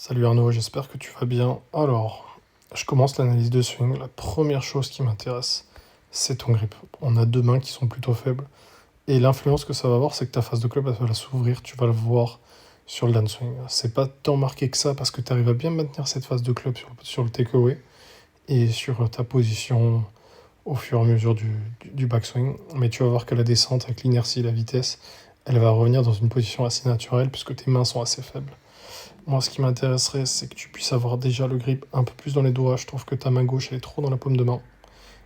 Salut Arnaud, j'espère que tu vas bien. Alors, je commence l'analyse de swing. La première chose qui m'intéresse, c'est ton grip. On a deux mains qui sont plutôt faibles. Et l'influence que ça va avoir, c'est que ta face de club, elle va s'ouvrir. Tu vas le voir sur le downswing. C'est pas tant marqué que ça parce que tu arrives à bien maintenir cette face de club sur le takeaway et sur ta position au fur et à mesure du backswing. Mais tu vas voir que la descente, avec l'inertie et la vitesse, elle va revenir dans une position assez naturelle puisque tes mains sont assez faibles. Moi, ce qui m'intéresserait, c'est que tu puisses avoir déjà le grip un peu plus dans les doigts. Je trouve que ta main gauche, elle est trop dans la paume de main.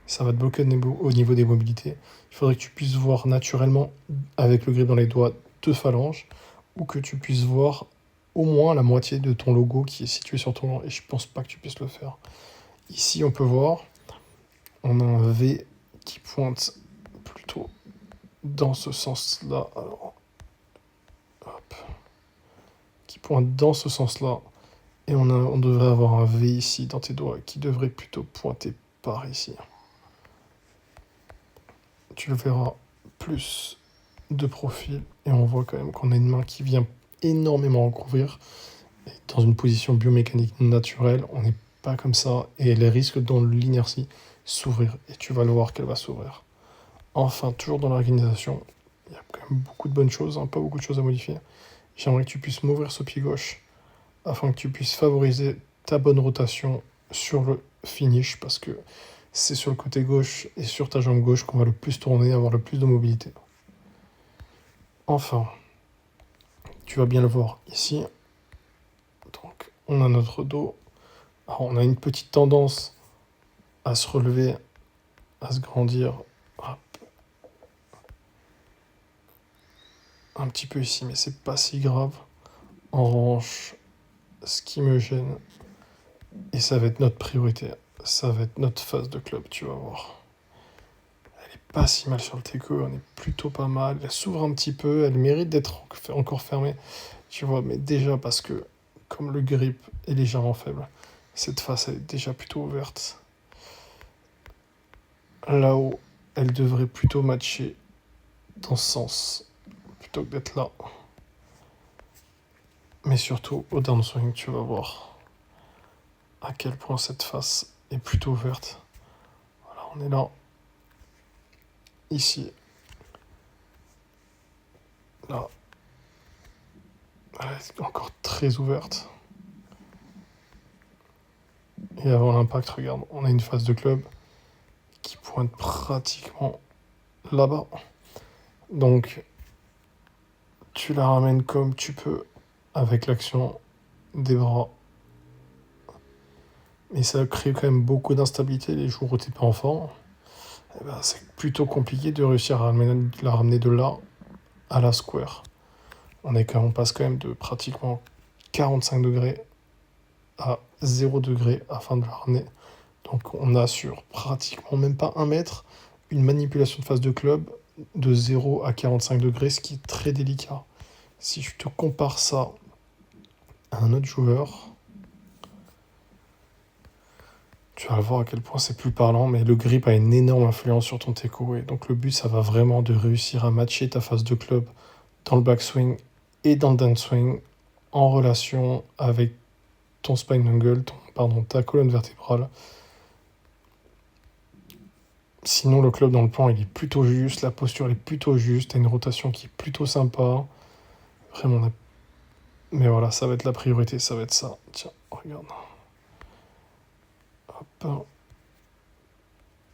Ça va te bloquer au niveau des mobilités. Il faudrait que tu puisses voir naturellement, avec le grip dans les doigts, deux phalanges, ou que tu puisses voir au moins la moitié de ton logo qui est situé sur ton gant. Et je pense pas que tu puisses le faire. Ici, on peut voir, on a un V qui pointe plutôt dans ce sens-là. Alors, hop. Qui pointe dans ce sens-là. Et on devrait avoir un V ici dans tes doigts qui devrait plutôt pointer par ici. Tu le verras plus de profil et on voit quand même qu'on a une main qui vient énormément recouvrir. Et dans une position biomécanique naturelle, on n'est pas comme ça et elle risque dans l'inertie s'ouvrir. Et tu vas le voir qu'elle va s'ouvrir. Enfin, toujours dans l'organisation, il y a quand même beaucoup de bonnes choses, pas beaucoup de choses à modifier. J'aimerais que tu puisses m'ouvrir ce pied gauche afin que tu puisses favoriser ta bonne rotation sur le finish parce que c'est sur le côté gauche et sur ta jambe gauche qu'on va le plus tourner, avoir le plus de mobilité. Enfin, tu vas bien le voir ici. Donc, on a notre dos. Alors, on a une petite tendance à se relever, à se grandir. Hop. Un petit peu ici, mais c'est pas si grave. En revanche, ce qui me gêne, et ça va être notre priorité, ça va être notre phase de club, tu vas voir. Elle est pas si mal sur le teco, on est plutôt pas mal. Elle s'ouvre un petit peu, elle mérite d'être encore fermée, tu vois, mais déjà parce que, comme le grip est légèrement faible, cette face elle est déjà plutôt ouverte. Là-haut, elle devrait plutôt matcher dans ce sens, plutôt que d'être là. Mais surtout, au downswing, tu vas voir à quel point cette face est plutôt ouverte. Voilà, on est là. Ici. Là. Elle est encore très ouverte. Et avant l'impact, regarde, on a une phase de club qui pointe pratiquement là-bas. Donc, tu la ramènes comme tu peux avec l'action des bras. Mais ça crée quand même beaucoup d'instabilité les jours où tu n'es pas en forme. Eh ben, c'est plutôt compliqué de réussir à la ramener de là à la square. On passe quand même de pratiquement 45 degrés à 0 degré afin de la ramener. Donc on a sur pratiquement même pas 1 mètre une manipulation de phase de club de 0 à 45 degrés, ce qui est très délicat. Si je te compare ça à un autre joueur, tu vas voir à quel point c'est plus parlant, mais le grip a une énorme influence sur ton takeaway. Donc le but, ça va vraiment de réussir à matcher ta phase de club dans le backswing et dans le downswing en relation avec ton spine angle, ta colonne vertébrale. Sinon, le club dans le plan, il est plutôt juste, la posture elle est plutôt juste, t'as une rotation qui est plutôt sympa. Vraiment, mais voilà, ça va être la priorité, ça va être ça. Tiens, regarde. Hop.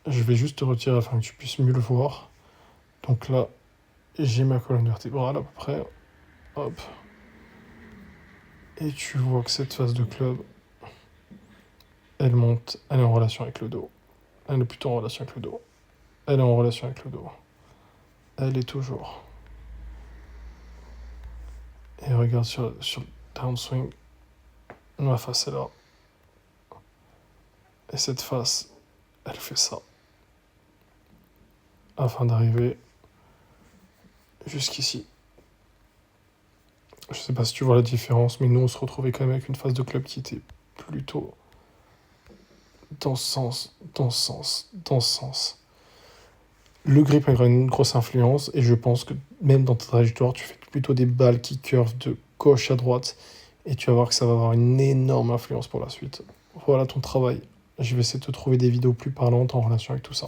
Je vais juste te retirer afin que tu puisses mieux le voir. Donc là, j'ai ma colonne vertébrale à peu près. Hop. Et tu vois que cette phase de club, elle monte, elle est en relation avec le dos. Elle est plutôt en relation avec le dos. Elle est en relation avec le dos. Elle est toujours. Et regarde sur le downswing, ma face est là. Et cette face, elle fait ça. Afin d'arriver jusqu'ici. Je sais pas si tu vois la différence, mais nous on se retrouvait quand même avec une phase de club qui était plutôt dans ce sens, dans ce sens, dans ce sens. Le grip a une grosse influence et je pense que même dans ta trajectoire, tu fais plutôt des balles qui curvent de gauche à droite et tu vas voir que ça va avoir une énorme influence pour la suite. Voilà ton travail. Je vais essayer de te trouver des vidéos plus parlantes en relation avec tout ça.